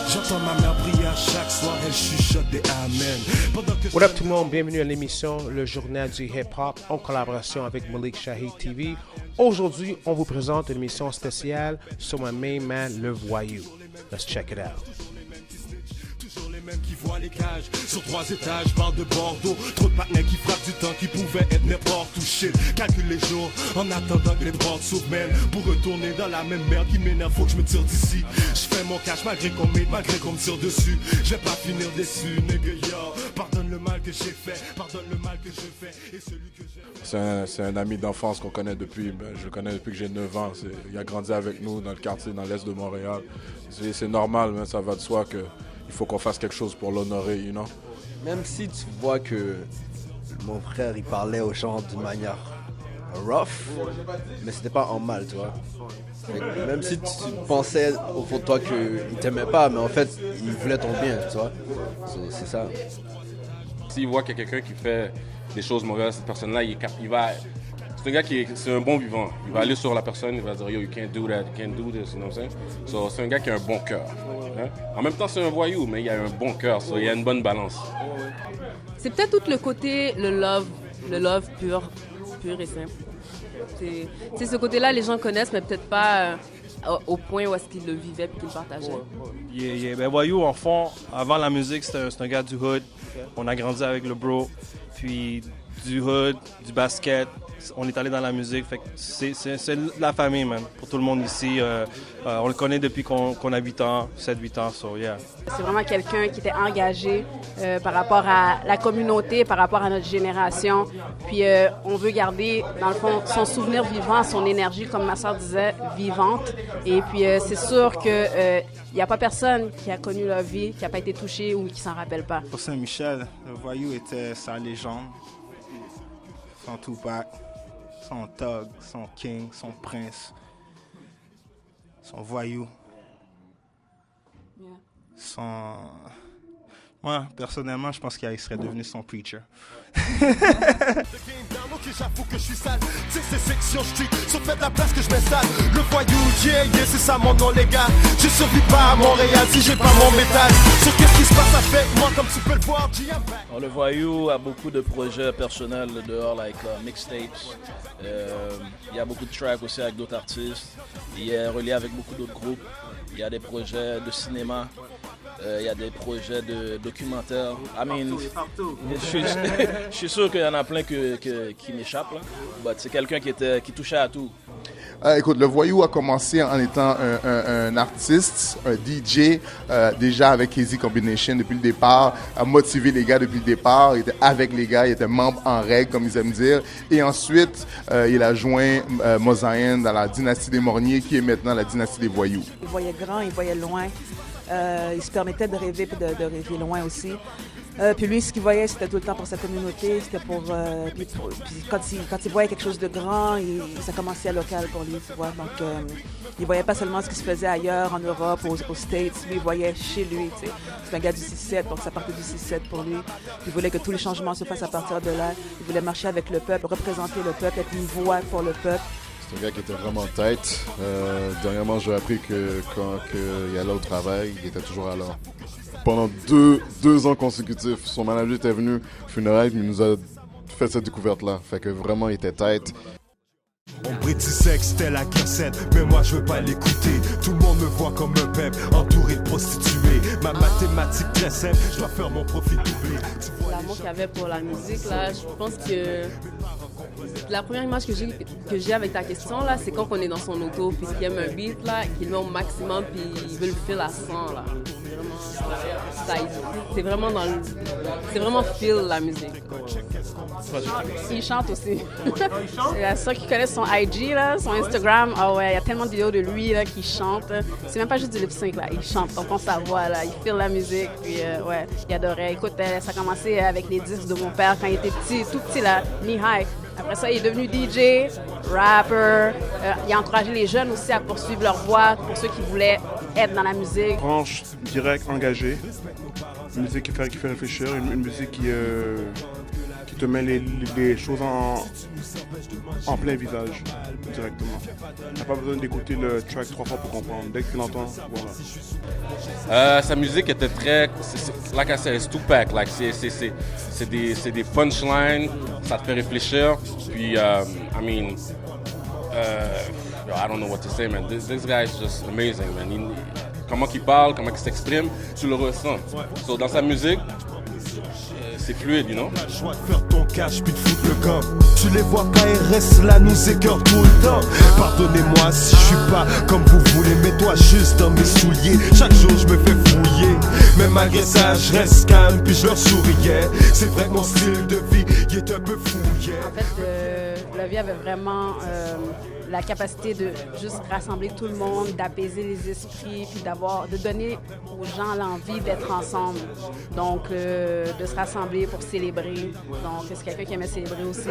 J'entends ma mère prier à chaque soir, elle chuchote des amen. What up tout le monde, bienvenue à l'émission Le Journal du Hip Hop en collaboration avec Malik Shahid TV. Aujourd'hui, on vous présente une émission spéciale sur ma main man, Le Voyou. Let's check it out. Qui voient les cages sur 3 étages, parle de Bordeaux. Trop de partenaires qui frappent du temps qui pouvait être n'importe où. Shit, calcule les jours en attendant que les portes s'ouvrent. Pour retourner dans la même merde qui m'énerve, faut que je me tire d'ici. Je fais mon cash malgré qu'on m'aide, malgré qu'on me tire dessus. Je vais pas finir déçu, nigga, yo. Pardonne le mal que j'ai fait, pardonne le mal que je fais. Et celui que j'ai... C'est un ami d'enfance qu'on connaît depuis, je le connais depuis que j'ai 9 ans. Il a grandi avec nous dans le quartier, dans l'est de Montréal. C'est normal, mais ça va de soi que il faut qu'on fasse quelque chose pour l'honorer, you know? Même si tu vois que mon frère, il parlait aux gens d'une manière rough, mais c'était pas en mal, tu vois. Même si tu pensais au fond de toi qu'il t'aimait pas, mais en fait, il voulait ton bien, tu vois. C'est ça. S'il voit qu'il y a quelqu'un qui fait des choses mauvaises, cette personne-là, il va... C'est un gars c'est un bon vivant. Il va aller sur la personne, il va dire « Yo, you can't do that, you can't do this », you know what I'm saying? So, c'est un gars qui a un bon cœur. Hein? En même temps, c'est un voyou, mais il a un bon cœur, so, il y a une bonne balance. C'est peut-être tout le côté, le love pur et simple. C'est ce côté-là, les gens connaissent, mais peut-être pas au point où est-ce qu'ils le vivaient et qu'ils le partageaient. Ben, Voyou, en fond, avant la musique, c'est un gars du hood. On a grandi avec le bro, puis du hood, du basket. On est allé dans la musique, fait que c'est la famille, man. Pour tout le monde ici, on le connaît depuis qu'on a 8 ans, 7-8 ans, so yeah. C'est vraiment quelqu'un qui était engagé par rapport à la communauté, par rapport à notre génération. Puis on veut garder, dans le fond, son souvenir vivant, son énergie, comme ma soeur disait, vivante. Et puis c'est sûr que il n'y a pas personne qui a connu leur vie, qui n'a pas été touché ou qui s'en rappelle pas. Pour Saint-Michel, le Voyou était sa légende, son Tupac, son Thug, son King, son Prince, son Voyou, son... Moi, personnellement, je pense qu'il serait devenu son preacher. J'avoue que je suis sale, c'est ces sections street, sauf fait de la place que je m'installe. Le voyou, yeah, c'est ça mon nom les gars. Je survis pas à Montréal si j'ai pas mon métal. Sur qu'est-ce qui se passe avec moi comme tu peux le voir, le voyou a beaucoup de projets personnels dehors, like mixtapes. Il y a beaucoup de tracks aussi avec d'autres artistes. Il est relié avec beaucoup d'autres groupes. Il y a des projets de cinéma. Il y a des projets de documentaires. Je suis sûr qu'il y en a plein qui m'échappent. C'est quelqu'un qui touchait à tout. Écoute, le Voyou a commencé en étant un artiste, un DJ, déjà avec Easy Combination depuis le départ, a motivé les gars depuis le départ, il était avec les gars, il était membre en règle, comme ils aiment dire. Et ensuite, il a joint Mozaïen dans la dynastie des Morniers, qui est maintenant la dynastie des Voyous. Il voyait grand, il voyait loin. Il se permettait de rêver et de rêver loin aussi. Puis lui, ce qu'il voyait, c'était tout le temps pour sa communauté. C'était puis quand il voyait quelque chose de grand, ça commençait à local pour lui, tu vois. Donc, il voyait pas seulement ce qui se faisait ailleurs, en Europe, aux States. Lui, il voyait chez lui, tu sais. C'est un gars du 6-7, donc ça partait du 6-7 pour lui. Il voulait que tous les changements se fassent à partir de là. Il voulait marcher avec le peuple, représenter le peuple, être une voix pour le peuple. C'est un gars qui était vraiment tête. Dernièrement, j'ai appris que quand il allait au travail, il était toujours à l'heure. Pendant deux ans consécutifs, son manager était venu funérailles, mais il nous a fait cette découverte-là. Fait que vraiment, il était tête. On prétisait que c'était la cassette, mais moi je veux pas l'écouter. Tout le monde me voit comme un peuple, entouré de prostituées. Ma mathématique très simple, je dois faire mon profit doublé. L'amour qu'il y avait pour la musique, là, je pense que la première image que j'ai avec ta question, là, c'est quand on est dans son auto, puis qu'il aime un beat, là, qu'il le met au maximum, puis il veut le feel à 100, là. C'est vraiment c'est vraiment feel la musique. Il chante aussi. Il y a ceux qui connaissent son IG, là, son Instagram. Ah ouais, il y a tellement de vidéos de lui là, qui chante. C'est même pas juste du lip sync, là. Il chante, on entend sa voix, là. Il feel la musique, puis ouais, il adorait. Écoute, ça a commencé avec les disques de mon père quand il était petit, tout petit, là, knee-high. Après ça, il est devenu DJ, rapper. Il a encouragé les jeunes aussi à poursuivre leur voie pour ceux qui voulaient être dans la musique. Branche directe, engagée. Une musique qui fait réfléchir, une musique qui te met les choses en plein visage directement. T'as pas besoin d'écouter le track 3 fois pour comprendre. Dès que tu l'entends, voilà. Sa musique était très, like I said, it's Tupac. Like c'est des punchlines, ça te fait réfléchir. Puis, I mean, I don't know what to say, man. This guy is just amazing, man. Comment il parle, comment il s'exprime, tu le ressens. So, dans sa musique, c'est fluide, you know. La joie de faire ton cash puis de foutre le camp. Tu les vois pas et restent là, nous écœurent tout le temps. Pardonnez-moi si je suis pas comme vous voulez, mets-toi juste dans mes souliers. Chaque jour je me fais fouiller, mais malgré ça je reste calme puis je leur souriais. C'est vrai que mon style de vie il est un peu fouillé. En fait, Lovey avait vraiment la capacité de juste rassembler tout le monde, d'apaiser les esprits, puis de donner aux gens l'envie d'être ensemble. Donc, de se rassembler pour célébrer. Donc, c'est quelqu'un qui aimait célébrer aussi.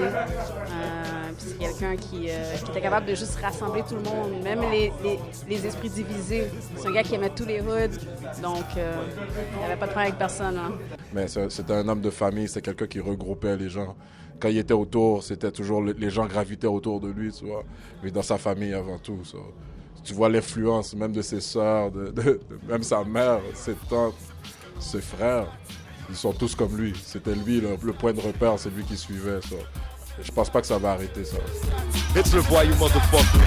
Puis c'est quelqu'un qui était capable de juste rassembler tout le monde, même les esprits divisés. C'est un gars qui aimait tous les hoods. Donc, il n'y avait pas de problème avec personne. Hein. Mais c'était un homme de famille, c'est quelqu'un qui regroupait les gens. Quand il était autour, c'était toujours les gens gravitaient autour de lui, tu vois. Mais dans sa famille avant tout, ça. Tu vois l'influence même de ses sœurs, même sa mère, ses tantes, ses frères. Ils sont tous comme lui. C'était lui le point de repère, c'est lui qui suivait ça. Et je pense pas que ça va arrêter ça. It's le voyou, motherfucker.